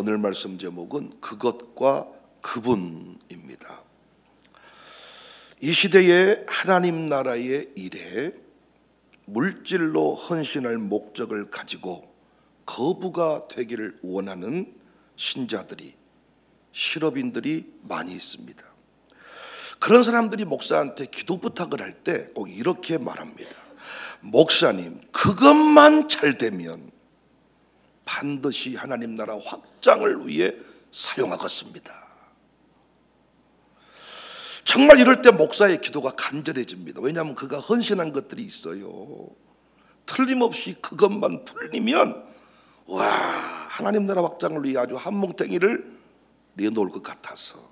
오늘 말씀 제목은 그것과 그분입니다. 이 시대의 하나님 나라의 일에 물질로 헌신할 목적을 가지고 거부가 되기를 원하는 신자들이, 실업인들이 많이 있습니다. 그런 사람들이 목사한테 기도 부탁을 할 때 꼭 이렇게 말합니다. 목사님, 그것만 잘 되면 반드시 하나님 나라 확장을 위해 사용하겠습니다. 정말 이럴 때 목사의 기도가 간절해집니다. 왜냐하면 그가 헌신한 것들이 있어요. 틀림없이 그것만 풀리면 와, 하나님 나라 확장을 위해 아주 한 뭉탱이를 내놓을 것 같아서,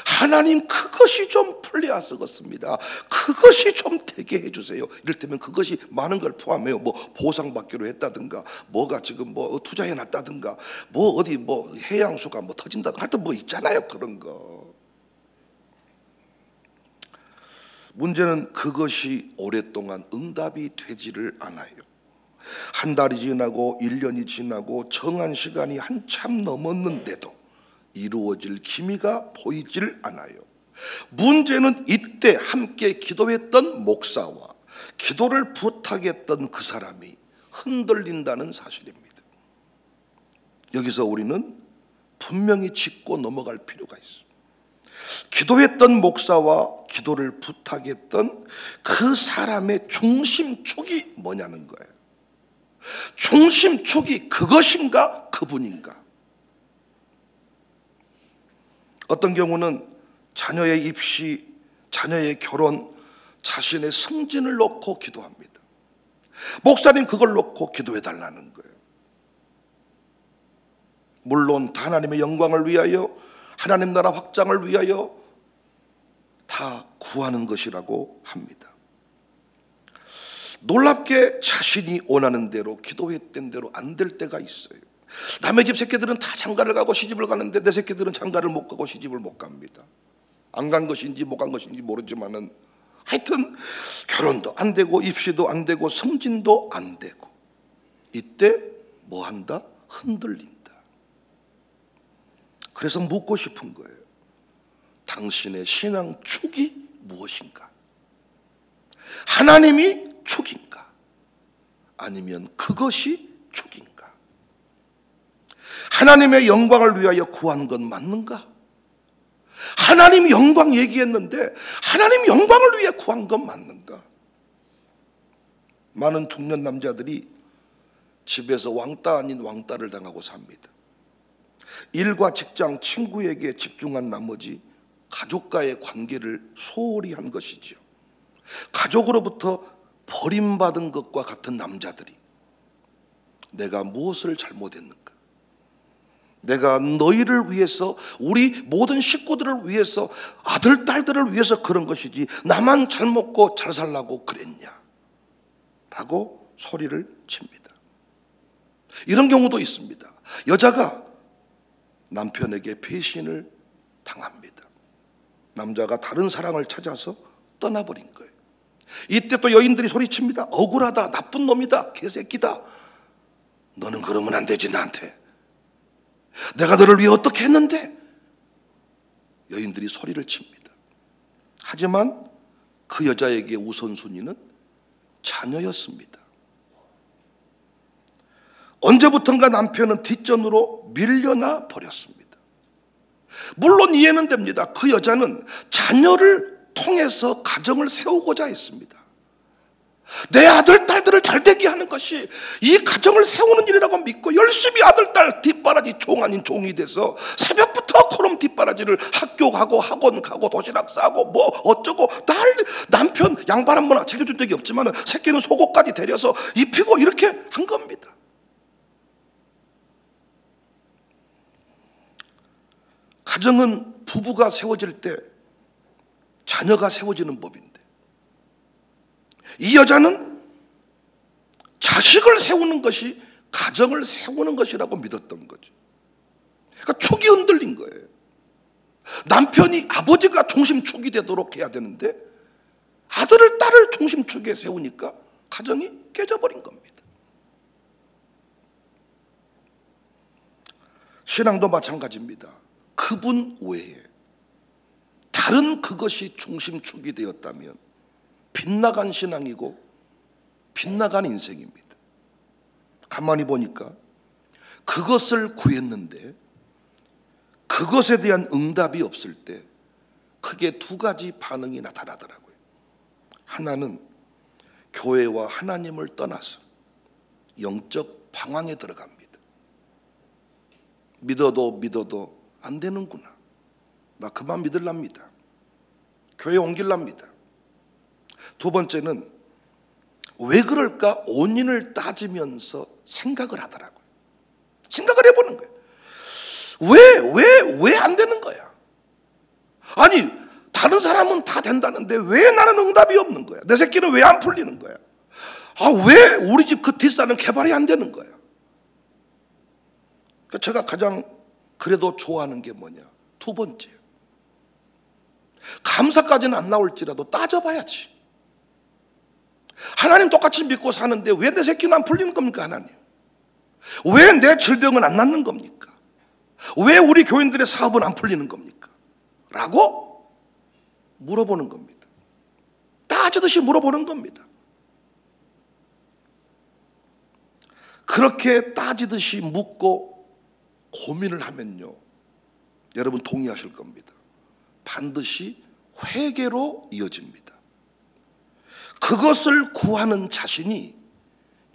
하나님 그것이 좀 풀려야 쓰겠습니다. 그것이 좀 되게 해주세요. 이를테면 그것이 많은 걸 포함해요. 뭐 보상받기로 했다든가, 뭐가 지금 뭐 투자해놨다든가, 뭐 어디 뭐 해양수가 뭐 터진다든가, 하여튼 뭐 있잖아요, 그런 거. 문제는 그것이 오랫동안 응답이 되지를 않아요. 한 달이 지나고 1년이 지나고 정한 시간이 한참 넘었는데도 이루어질 기미가 보이질 않아요. 문제는 이때 함께 기도했던 목사와 기도를 부탁했던 그 사람이 흔들린다는 사실입니다. 여기서 우리는 분명히 짚고 넘어갈 필요가 있어요. 기도했던 목사와 기도를 부탁했던 그 사람의 중심축이 뭐냐는 거예요. 중심축이 그것인가 그분인가. 어떤 경우는 자녀의 입시, 자녀의 결혼, 자신의 승진을 놓고 기도합니다. 목사님 그걸 놓고 기도해 달라는 거예요. 물론 다 하나님의 영광을 위하여, 하나님 나라 확장을 위하여 다 구하는 것이라고 합니다. 놀랍게 자신이 원하는 대로, 기도했던 대로 안 될 때가 있어요. 남의 집 새끼들은 다 장가를 가고 시집을 가는데 내 새끼들은 장가를 못 가고 시집을 못 갑니다. 안 간 것인지 못 간 것인지 모르지만은 하여튼 결혼도 안 되고 입시도 안 되고 승진도 안 되고, 이때 뭐 한다? 흔들린다. 그래서 묻고 싶은 거예요. 당신의 신앙 축이 무엇인가? 하나님이 축인가? 아니면 그것이 축인가? 하나님의 영광을 위하여 구한 건 맞는가? 하나님 영광 얘기했는데 하나님 영광을 위해 구한 건 맞는가? 많은 중년 남자들이 집에서 왕따 아닌 왕따를 당하고 삽니다. 일과 직장, 친구에게 집중한 나머지 가족과의 관계를 소홀히 한 것이지요. 가족으로부터 버림받은 것과 같은 남자들이 내가 무엇을 잘못했는가? 내가 너희를 위해서, 우리 모든 식구들을 위해서, 아들, 딸들을 위해서 그런 것이지 나만 잘 먹고 잘 살라고 그랬냐? 라고 소리를 칩니다. 이런 경우도 있습니다. 여자가 남편에게 배신을 당합니다. 남자가 다른 사랑을 찾아서 떠나버린 거예요. 이때 또 여인들이 소리칩니다. 억울하다, 나쁜 놈이다, 개새끼다. 너는 그러면 안 되지, 나한테. 내가 너를 위해 어떻게 했는데? 여인들이 소리를 칩니다. 하지만 그 여자에게 우선순위는 자녀였습니다. 언제부턴가 남편은 뒷전으로 밀려나 버렸습니다. 물론 이해는 됩니다. 그 여자는 자녀를 통해서 가정을 세우고자 했습니다. 내 아들, 딸들을 잘되게 하는 것이 이 가정을 세우는 일이라고 믿고 열심히 아들, 딸 뒷바라지 종 아닌 종이 돼서 새벽부터 코름 뒷바라지를 학교 가고 학원 가고 도시락 싸고 뭐 어쩌고, 남편 양말 한 번 챙겨준 적이 없지만 새끼는 속옷까지 데려서 입히고 이렇게 한 겁니다. 가정은 부부가 세워질 때 자녀가 세워지는 법인데, 이 여자는 자식을 세우는 것이 가정을 세우는 것이라고 믿었던 거죠. 그러니까 축이 흔들린 거예요. 남편이, 아버지가 중심축이 되도록 해야 되는데 아들을, 딸을 중심축에 세우니까 가정이 깨져버린 겁니다. 신앙도 마찬가지입니다. 그분 외에 다른 그것이 중심축이 되었다면 빗나간 신앙이고 빗나간 인생입니다. 가만히 보니까 그것을 구했는데 그것에 대한 응답이 없을 때 크게 두 가지 반응이 나타나더라고요. 하나는 교회와 하나님을 떠나서 영적 방황에 들어갑니다. 믿어도 안 되는구나. 나 그만 믿을랍니다. 교회 옮길랍니다. 두 번째는 왜 그럴까 원인을 따지면서 생각을 하더라고요. 생각을 해보는 거예요. 왜 안 되는 거야? 아니, 다른 사람은 다 된다는데 왜 나는 응답이 없는 거야? 내 새끼는 왜 안 풀리는 거야? 왜 우리 집 그 뒷산은 개발이 안 되는 거야? 제가 가장 그래도 좋아하는 게 뭐냐? 두 번째, 감사까지는 안 나올지라도 따져봐야지. 하나님 똑같이 믿고 사는데 왜 내 새끼는 안 풀리는 겁니까? 하나님, 왜 내 질병은 안 낫는 겁니까? 왜 우리 교인들의 사업은 안 풀리는 겁니까? 라고 물어보는 겁니다. 따지듯이 물어보는 겁니다. 그렇게 따지듯이 묻고 고민을 하면요, 여러분 동의하실 겁니다. 반드시 회개로 이어집니다. 그것을 구하는 자신이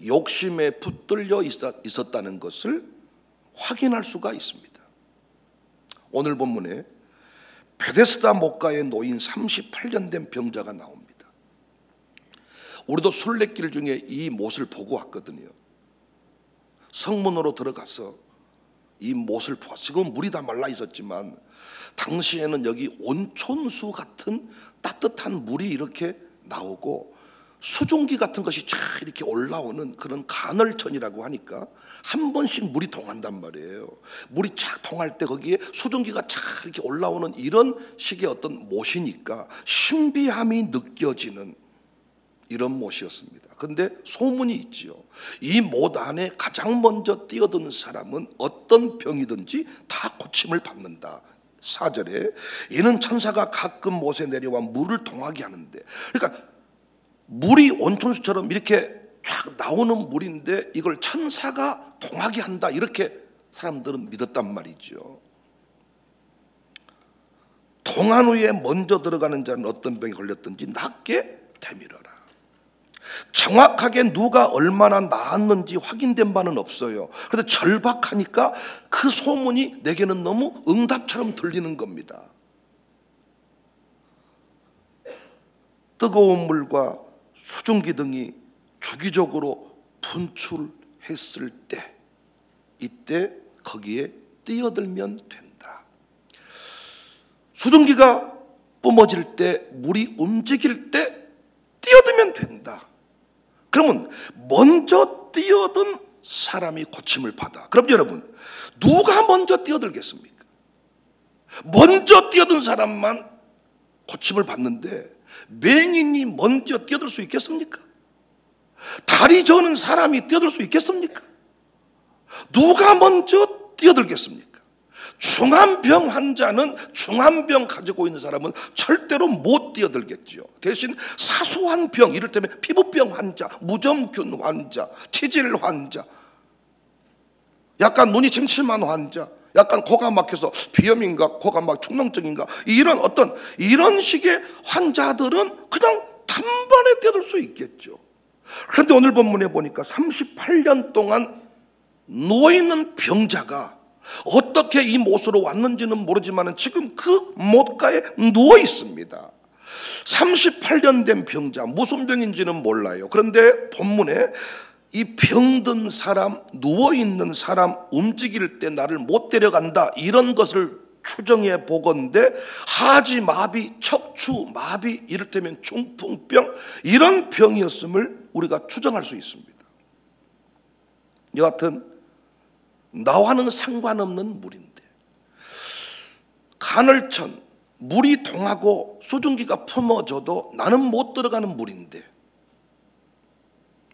욕심에 붙들려 있었다는 것을 확인할 수가 있습니다. 오늘 본문에 베데스다 못가에 놓인 38년 된 병자가 나옵니다. 우리도 순례길 중에 이 못을 보고 왔거든요. 성문으로 들어가서 이 못을 보았어요. 지금 물이 다 말라 있었지만 당시에는 여기 온천수 같은 따뜻한 물이 이렇게 나오고 수증기 같은 것이 쫙 이렇게 올라오는 그런 간헐천이라고 하니까 한 번씩 물이 동한단 말이에요. 물이 쫙 동할 때 거기에 수증기가 쫙 이렇게 올라오는 이런 식의 어떤 못이니까 신비함이 느껴지는 이런 못이었습니다. 그런데 소문이 있지요. 이 못 안에 가장 먼저 뛰어드는 사람은 어떤 병이든지 다 고침을 받는다. 4절에 이는 천사가 가끔 못에 내려와 물을 동하게 하는데, 그러니까 물이 온천수처럼 이렇게 쫙 나오는 물인데 이걸 천사가 동하게 한다, 이렇게 사람들은 믿었단 말이죠. 동한 후에 먼저 들어가는 자는 어떤 병에 걸렸든지 낫게 되밀어라. 정확하게 누가 얼마나 나았는지 확인된 바는 없어요. 그런데 절박하니까 그 소문이 내게는 너무 응답처럼 들리는 겁니다. 뜨거운 물과 수증기 등이 주기적으로 분출했을 때, 이때 거기에 뛰어들면 된다. 수증기가 뿜어질 때, 물이 움직일 때 뛰어들면 된다. 그러면 먼저 뛰어든 사람이 고침을 받아. 그럼 여러분, 누가 먼저 뛰어들겠습니까? 먼저 뛰어든 사람만 고침을 받는데 맹인이 먼저 뛰어들 수 있겠습니까? 다리 저는 사람이 뛰어들 수 있겠습니까? 누가 먼저 뛰어들겠습니까? 중한병 환자는, 중한병 가지고 있는 사람은 절대로 못 뛰어들겠죠. 대신 사소한 병, 이를테면 피부병 환자, 무좀균 환자, 치질 환자, 약간 눈이 침침한 환자, 약간 코가 막혀서 비염인가 코가 막 축농증인가, 이런 식의 환자들은 그냥 단번에 뛰어들 수 있겠죠. 그런데 오늘 본문에 보니까 38년 동안 누워있는 병자가 어떻게 이 못으로 왔는지는 모르지만 지금 그 못가에 누워 있습니다. 38년 된 병자, 무슨 병인지는 몰라요. 그런데 본문에 이 병든 사람, 누워있는 사람, 움직일 때 나를 못 데려간다, 이런 것을 추정해 보건대 하지 마비, 척추 마비, 이를테면 중풍병, 이런 병이었음을 우리가 추정할 수 있습니다. 여하튼 나와는 상관없는 물인데, 간헐천, 물이 동하고 수증기가 품어져도 나는 못 들어가는 물인데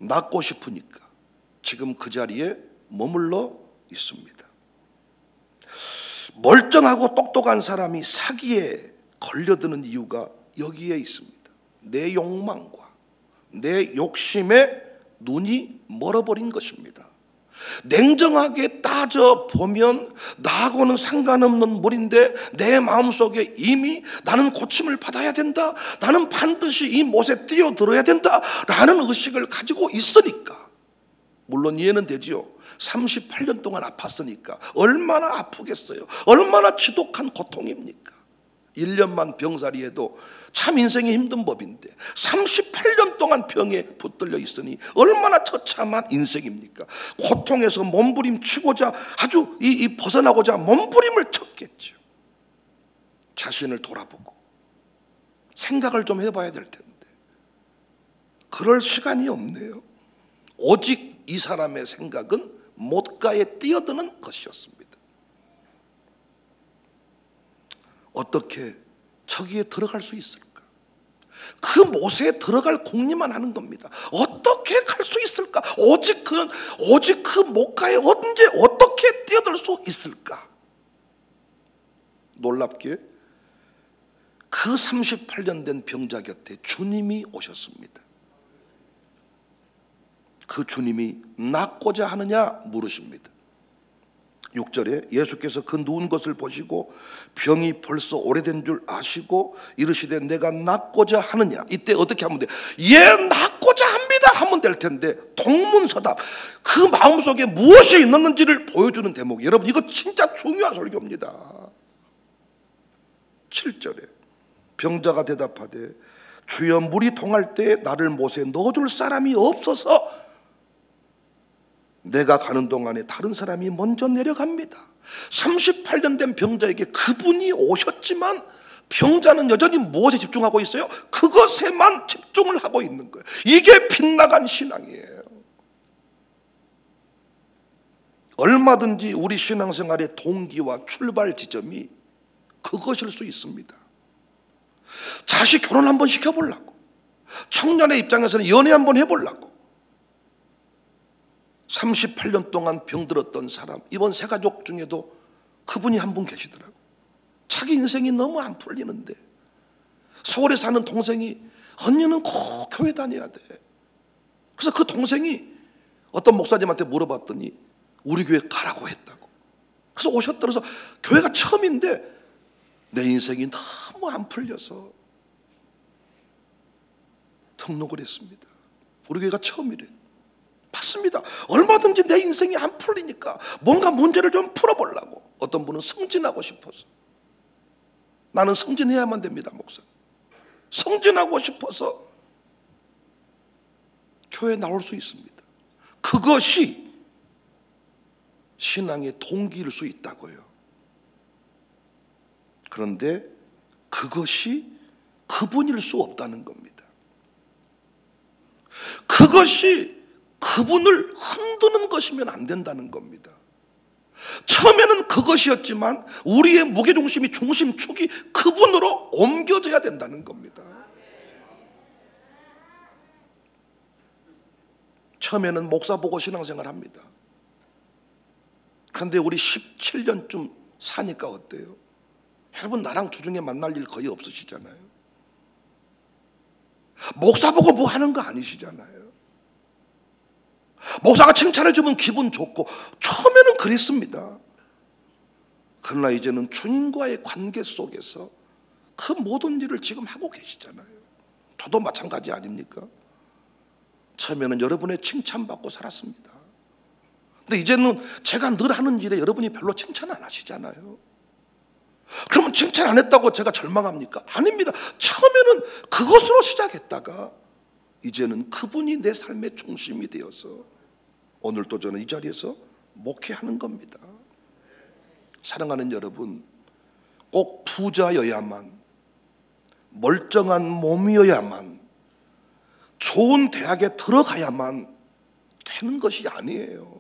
낫고 싶으니까 지금 그 자리에 머물러 있습니다. 멀쩡하고 똑똑한 사람이 사기에 걸려드는 이유가 여기에 있습니다. 내 욕망과 내 욕심에 눈이 멀어버린 것입니다. 냉정하게 따져보면 나하고는 상관없는 물인데 내 마음속에 이미 나는 고침을 받아야 된다, 나는 반드시 이 못에 뛰어들어야 된다 라는 의식을 가지고 있으니까, 물론 이해는 되지요. 38년 동안 아팠으니까 얼마나 아프겠어요. 얼마나 지독한 고통입니까. 1년만 병살이해도 참 인생이 힘든 법인데 38년 동안 병에 붙들려 있으니 얼마나 처참한 인생입니까. 고통에서 몸부림치고자 아주 벗어나고자 몸부림을 쳤겠죠. 자신을 돌아보고 생각을 좀 해봐야 될 텐데 그럴 시간이 없네요. 오직 이 사람의 생각은 못가에 뛰어드는 것이었습니다. 어떻게 저기에 들어갈 수 있을까? 그 못에 들어갈 궁리만 하는 겁니다. 어떻게 갈 수 있을까? 오직 그 못가에 언제 어떻게 뛰어들 수 있을까? 놀랍게 그 38년 된 병자 곁에 주님이 오셨습니다. 그 주님이 낫고자 하느냐 물으십니다. 6절에 예수께서 그 누운 것을 보시고 병이 벌써 오래된 줄 아시고 이르시되 내가 낫고자 하느냐. 이때 어떻게 하면 돼? 예, 낫고자 합니다 하면 될 텐데 동문서답, 그 마음속에 무엇이 있는지를 보여주는 대목. 여러분 이거 진짜 중요한 설교입니다. 7절에 병자가 대답하되 주여 물이 동할 때 나를 못에 넣어줄 사람이 없어서 내가 가는 동안에 다른 사람이 먼저 내려갑니다. 38년 된 병자에게 그분이 오셨지만 병자는 여전히 무엇에 집중하고 있어요? 그것에만 집중을 하고 있는 거예요. 이게 빗나간 신앙이에요. 얼마든지 우리 신앙생활의 동기와 출발 지점이 그것일 수 있습니다. 자식 결혼 한번 시켜보려고, 청년의 입장에서는 연애 한번 해보려고, 38년 동안 병들었던 사람, 이번 새가족 중에도 그분이 한 분 계시더라고. 자기 인생이 너무 안 풀리는데 서울에 사는 동생이 언니는 꼭 교회 다녀야 돼. 그래서 그 동생이 어떤 목사님한테 물어봤더니 우리 교회 가라고 했다고. 그래서 오셨다. 그래서 교회가 처음인데 내 인생이 너무 안 풀려서 등록을 했습니다. 우리 교회가 처음이래. 맞습니다. 얼마든지 내 인생이 안 풀리니까 뭔가 문제를 좀 풀어보려고. 어떤 분은 승진하고 싶어서. 나는 승진해야만 됩니다, 목사님. 승진하고 싶어서 교회에 나올 수 있습니다. 그것이 신앙의 동기일 수 있다고요. 그런데 그것이 그분일 수 없다는 겁니다. 그것이 그분을 흔드는 것이면 안 된다는 겁니다. 처음에는 그것이었지만 우리의 무게중심이 중심축이 그분으로 옮겨져야 된다는 겁니다. 처음에는 목사 보고 신앙생활 합니다. 그런데 우리 17년쯤 사니까 어때요? 여러분 나랑 주중에 만날 일 거의 없으시잖아요. 목사 보고 뭐 하는 거 아니시잖아요. 목사가 칭찬해주면 기분 좋고 처음에는 그랬습니다. 그러나 이제는 주님과의 관계 속에서 그 모든 일을 지금 하고 계시잖아요. 저도 마찬가지 아닙니까? 처음에는 여러분의 칭찬받고 살았습니다. 근데 이제는 제가 늘 하는 일에 여러분이 별로 칭찬 안 하시잖아요. 그러면 칭찬 안 했다고 제가 절망합니까? 아닙니다. 처음에는 그것으로 시작했다가 이제는 그분이 내 삶의 중심이 되어서 오늘도 저는 이 자리에서 목회하는 겁니다. 사랑하는 여러분, 꼭 부자여야만, 멀쩡한 몸이어야만, 좋은 대학에 들어가야만 되는 것이 아니에요.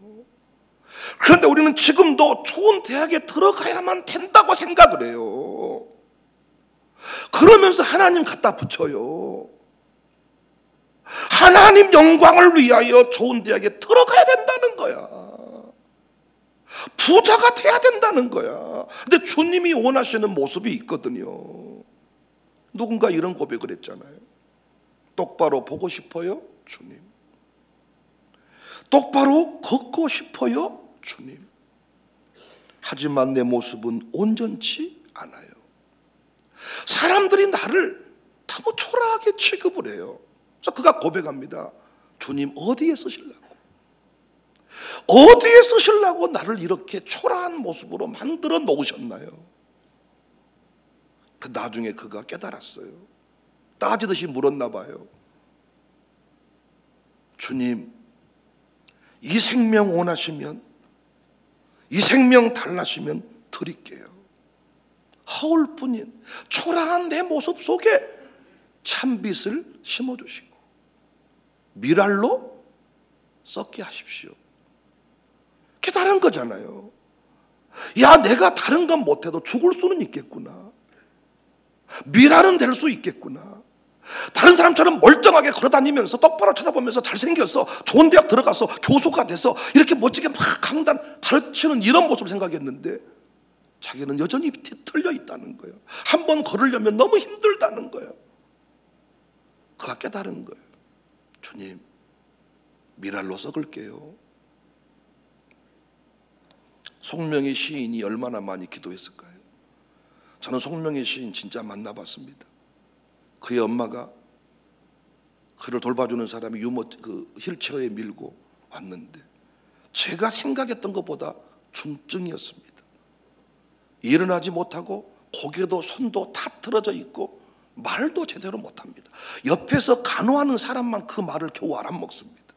그런데 우리는 지금도 좋은 대학에 들어가야만 된다고 생각을 해요. 그러면서 하나님 갖다 붙여요. 하나님 영광을 위하여 좋은 대학에 들어가야 된다는 거야. 부자가 돼야 된다는 거야. 근데 주님이 원하시는 모습이 있거든요. 누군가 이런 고백을 했잖아요. 똑바로 보고 싶어요, 주님. 똑바로 걷고 싶어요, 주님. 하지만 내 모습은 온전치 않아요. 사람들이 나를 너무 초라하게 취급을 해요. 그래서 그가 고백합니다. 주님, 어디에 쓰시려고? 어디에 쓰시려고 나를 이렇게 초라한 모습으로 만들어 놓으셨나요? 나중에 그가 깨달았어요. 따지듯이 물었나 봐요. 주님, 이 생명 원하시면, 이 생명 달라시면 드릴게요. 허울뿐인 초라한 내 모습 속에 참빛을 심어주시고 미랄로 썩게 하십시오. 그게 다른 거잖아요. 야, 내가 다른 건 못해도 죽을 수는 있겠구나. 미랄은 될 수 있겠구나. 다른 사람처럼 멀쩡하게 걸어다니면서 똑바로 쳐다보면서 잘생겨서 좋은 대학 들어가서 교수가 돼서 이렇게 멋지게 막 강단 가르치는 이런 모습을 생각했는데 자기는 여전히 틀려 있다는 거예요. 한번 걸으려면 너무 힘들다는 거예요. 그가 깨달은 거예요. 주님, 미랄로 썩을게요. 송명의 시인이 얼마나 많이 기도했을까요? 저는 송명의 시인 진짜 만나봤습니다. 그의 엄마가 그를 돌봐주는 사람이 휠체어에 밀고 왔는데 제가 생각했던 것보다 중증이었습니다. 일어나지 못하고 고개도 손도 다 틀어져 있고 말도 제대로 못합니다. 옆에서 간호하는 사람만 그 말을 겨우 알아먹습니다.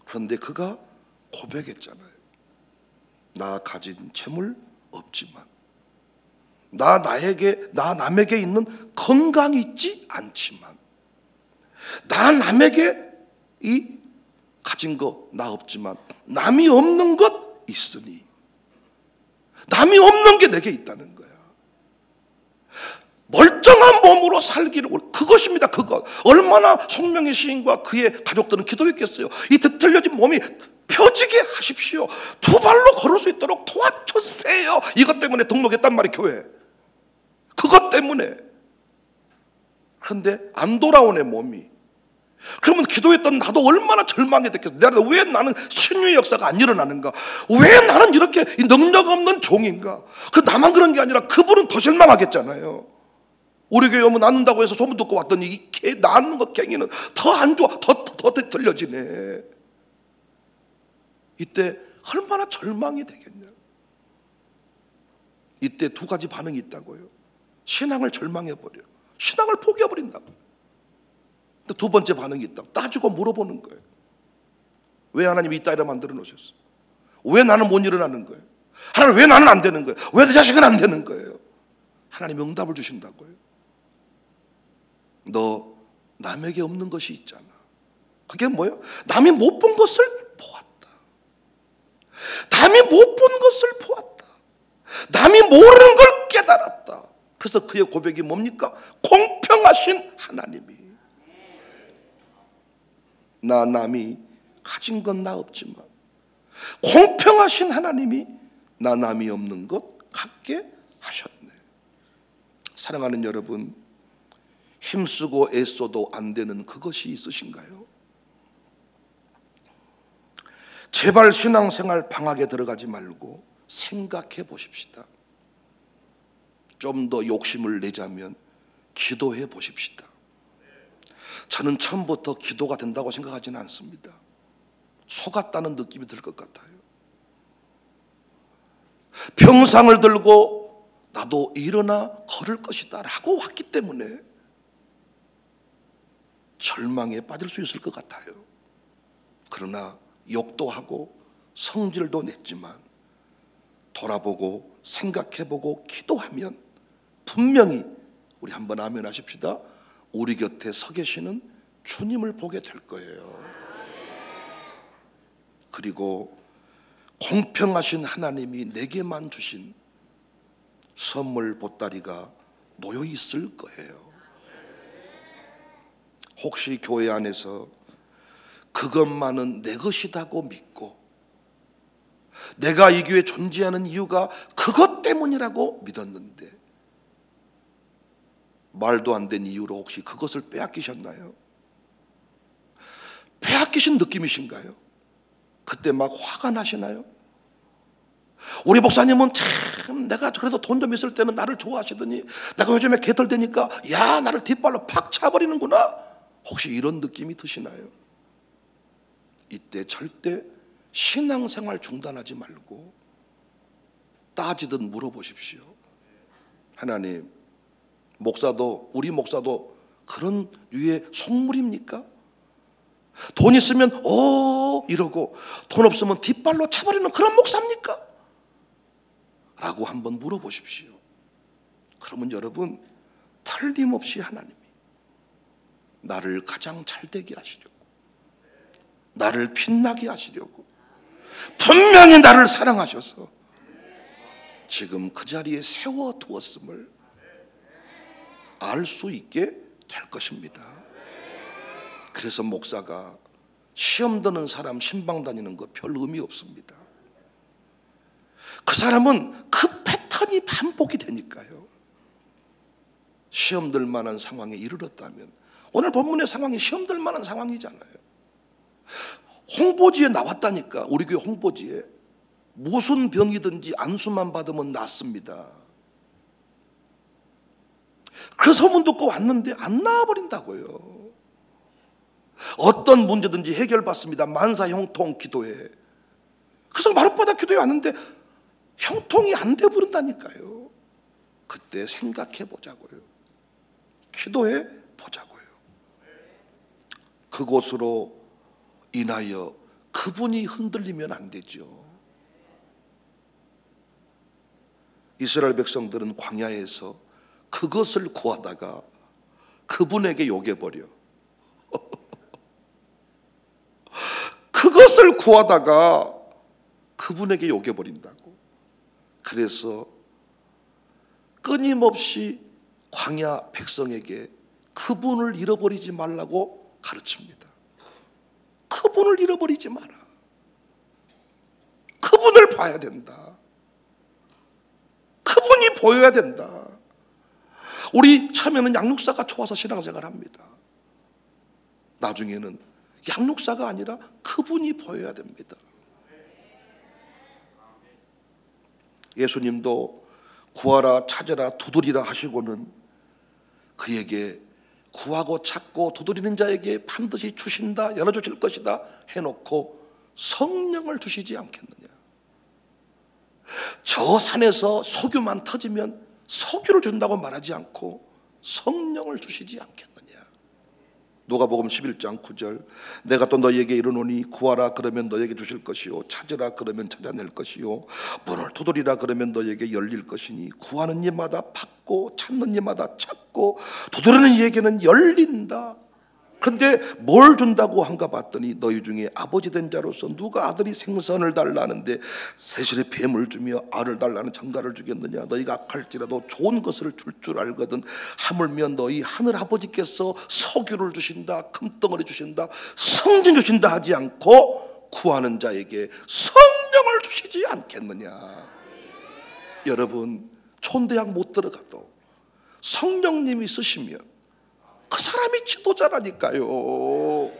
그런데 그가 고백했잖아요. 나 가진 재물 없지만 나 남에게 있는 건강이 있지 않지만 나 남에게 이 가진 거 나 없지만 남이 없는 것 있으니 남이 없는 게 내게 있다는 거야. 멀쩡한 몸으로 살기를 그것입니다. 그것. 얼마나 송명의 시인과 그의 가족들은 기도했겠어요. 이 뒤틀려진 몸이 펴지게 하십시오. 두 발로 걸을 수 있도록 도와주세요. 이것 때문에 등록했단 말이에요, 교회에. 그것 때문에. 그런데 안 돌아오네, 몸이. 그러면 기도했던 나도 얼마나 절망했겠어. 왜 나는 신유의 역사가 안 일어나는가? 왜 나는 이렇게 능력 없는 종인가? 나만 그런 게 아니라 그분은 더 절망하겠잖아요. 우리 교회 오면 낫는다고 해서 소문 듣고 왔더니 이 낫는 것 갱이는 더 안 좋아. 더 들려지네. 이때 얼마나 절망이 되겠냐. 이때 두 가지 반응이 있다고요. 신앙을 절망해버려. 신앙을 포기해버린다고. 두 번째 반응이 있다고. 따지고 물어보는 거예요. 왜 하나님이 이 딸을 만들어 놓으셨어? 왜 나는 못 일어나는 거예요? 하나님, 왜 나는 안 되는 거예요? 왜 내 자식은 안 되는 거예요? 하나님이 응답을 주신다고요. 너 남에게 없는 것이 있잖아. 그게 뭐예요? 남이 못 본 것을 보았다. 남이 못 본 것을 보았다. 남이 모르는 걸 깨달았다. 그래서 그의 고백이 뭡니까? 공평하신 하나님이 남이 가진 건 나 없지만 공평하신 하나님이 남이 없는 것 갖게 하셨네. 사랑하는 여러분, 힘쓰고 애써도 안 되는 그것이 있으신가요? 제발 신앙생활 방학에 들어가지 말고 생각해 보십시다. 좀 더 욕심을 내자면 기도해 보십시다. 저는 처음부터 기도가 된다고 생각하지는 않습니다. 속았다는 느낌이 들 것 같아요. 평상을 들고 나도 일어나 걸을 것이다 라고 왔기 때문에 절망에 빠질 수 있을 것 같아요. 그러나 욕도 하고 성질도 냈지만 돌아보고 생각해보고 기도하면 분명히 우리 한번 아멘 하십시다. 우리 곁에 서 계시는 주님을 보게 될 거예요. 그리고 공평하신 하나님이 내게만 주신 선물 보따리가 놓여 있을 거예요. 혹시 교회 안에서 그것만은 내 것이라고 믿고 내가 이 교회에 존재하는 이유가 그것 때문이라고 믿었는데 말도 안 된 이유로 혹시 그것을 빼앗기셨나요? 빼앗기신 느낌이신가요? 그때 막 화가 나시나요? 우리 목사님은 참 내가 그래도 돈 좀 있을 때는 나를 좋아하시더니 내가 요즘에 개털되니까 야 나를 뒷발로 팍 차버리는구나. 혹시 이런 느낌이 드시나요? 이때 절대 신앙생활 중단하지 말고 따지듯 물어보십시오. 하나님, 목사도 우리 목사도 그런 유의 속물입니까? 돈 있으면 이러고 돈 없으면 뒷발로 차버리는 그런 목사입니까? 라고 한번 물어보십시오. 그러면 여러분 틀림없이 하나님이 나를 가장 잘되게 하시려고, 나를 빛나게 하시려고 분명히 나를 사랑하셔서 지금 그 자리에 세워두었음을 알 수 있게 될 것입니다. 그래서 목사가 시험 드는 사람 신방 다니는 거 별 의미 없습니다. 그 사람은 그 패턴이 반복이 되니까요. 시험 들 만한 상황에 이르렀다면, 오늘 본문의 상황이 시험 들 만한 상황이잖아요. 홍보지에 나왔다니까. 우리 교회 홍보지에 무슨 병이든지 안수만 받으면 낫습니다. 그 소문 듣고 왔는데 안 나아버린다고요. 어떤 문제든지 해결받습니다. 만사 형통 기도해. 그래서 마룻바닥 기도해 왔는데 형통이 안 돼 버린다니까요. 그때 생각해 보자고요. 기도해 보자고요. 그곳으로 인하여 그분이 흔들리면 안 되죠. 이스라엘 백성들은 광야에서 그것을 구하다가 그분에게 요겨버려. 그것을 구하다가 그분에게 요겨버린다고. 그래서 끊임없이 광야 백성에게 그분을 잃어버리지 말라고 가르칩니다. 그분을 잃어버리지 마라. 그분을 봐야 된다. 그분이 보여야 된다. 우리 처음에는 양육사가 좋아서 신앙생활 합니다. 나중에는 양육사가 아니라 그분이 보여야 됩니다. 예수님도 구하라 찾으라 두드리라 하시고는 그에게 구하고 찾고 두드리는 자에게 반드시 주신다, 열어주실 것이다 해놓고 성령을 주시지 않겠느냐. 저 산에서 석유만 터지면 석유를 준다고 말하지 않고 성령을 주시지 않겠느냐. 누가복음 11장 9절 내가 또 너희에게 이르노니 구하라 그러면 너희에게 주실 것이요 찾으라 그러면 찾아낼 것이요 문을 두드리라 그러면 너희에게 열릴 것이니 구하는 이마다 받고 찾는 이마다 찾고 두드리는 이에게는 열린다. 그런데 뭘 준다고 한가 봤더니 너희 중에 아버지 된 자로서 누가 아들이 생선을 달라는데 세실에 뱀을 주며 알을 달라는 전가를 주겠느냐. 너희가 악할지라도 좋은 것을 줄 줄 알거든 하물며 너희 하늘 아버지께서 석유를 주신다, 금덩어리 주신다, 성진 주신다 하지 않고 구하는 자에게 성령을 주시지 않겠느냐. 여러분 촌대학 못 들어가도 성령님이 쓰시면 그 사람이 지도자라니까요.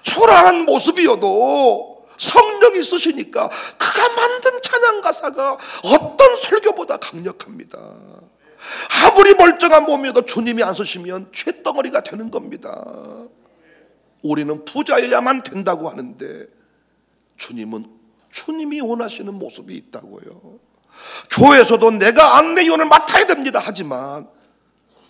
초라한 모습이어도 성령이 쓰시니까 그가 만든 찬양 가사가 어떤 설교보다 강력합니다. 아무리 멀쩡한 몸이어도 주님이 안 쓰시면 쇳덩어리가 되는 겁니다. 우리는 부자여야만 된다고 하는데 주님이 원하시는 모습이 있다고요. 교회에서도 내가 안내위원을 맡아야 됩니다 하지만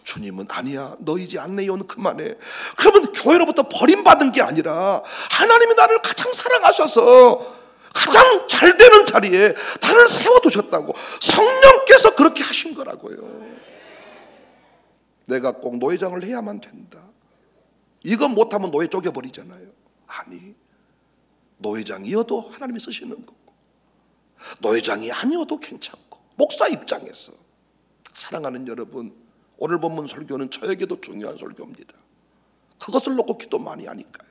주님은 아니야, 너 이제 안내위원 그만해. 그러면 교회로부터 버림받은 게 아니라 하나님이 나를 가장 사랑하셔서 가장 잘 되는 자리에 나를 세워두셨다고. 성령께서 그렇게 하신 거라고요. 내가 꼭 노회장을 해야만 된다, 이건 못하면 노회 쪼개버리잖아요. 아니, 노회장이어도 하나님이 쓰시는 거고 노회장이 아니어도 괜찮고. 목사 입장에서 사랑하는 여러분, 오늘 본문 설교는 저에게도 중요한 설교입니다. 그것을 놓고 기도 많이 하니까요.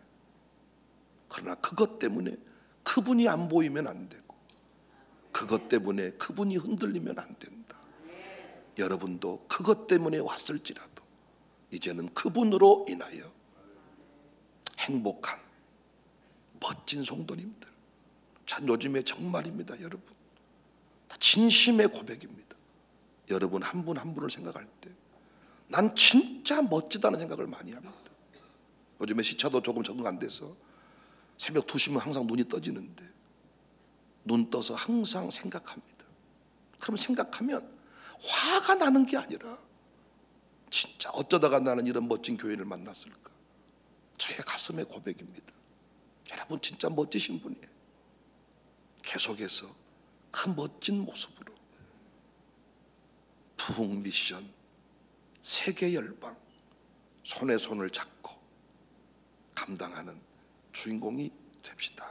그러나 그것 때문에 그분이 안 보이면 안 되고 그것 때문에 그분이 흔들리면 안 된다. 여러분도 그것 때문에 왔을지라도 이제는 그분으로 인하여 행복한 멋진 성도님들. 참 요즘에 정말입니다, 여러분. 진심의 고백입니다. 여러분 한 분 한 분을 생각할 때 난 진짜 멋지다는 생각을 많이 합니다. 요즘에 시차도 조금 적응 안 돼서 새벽 2시면 항상 눈이 떠지는데 눈 떠서 항상 생각합니다. 그럼 생각하면 화가 나는 게 아니라 진짜 어쩌다가 나는 이런 멋진 교회를 만났을까? 저의 가슴의 고백입니다. 여러분 진짜 멋지신 분이에요. 계속해서 그 멋진 모습으로 부흥 미션 세계 열방 손에 손을 잡고 감당하는 주인공이 됩시다.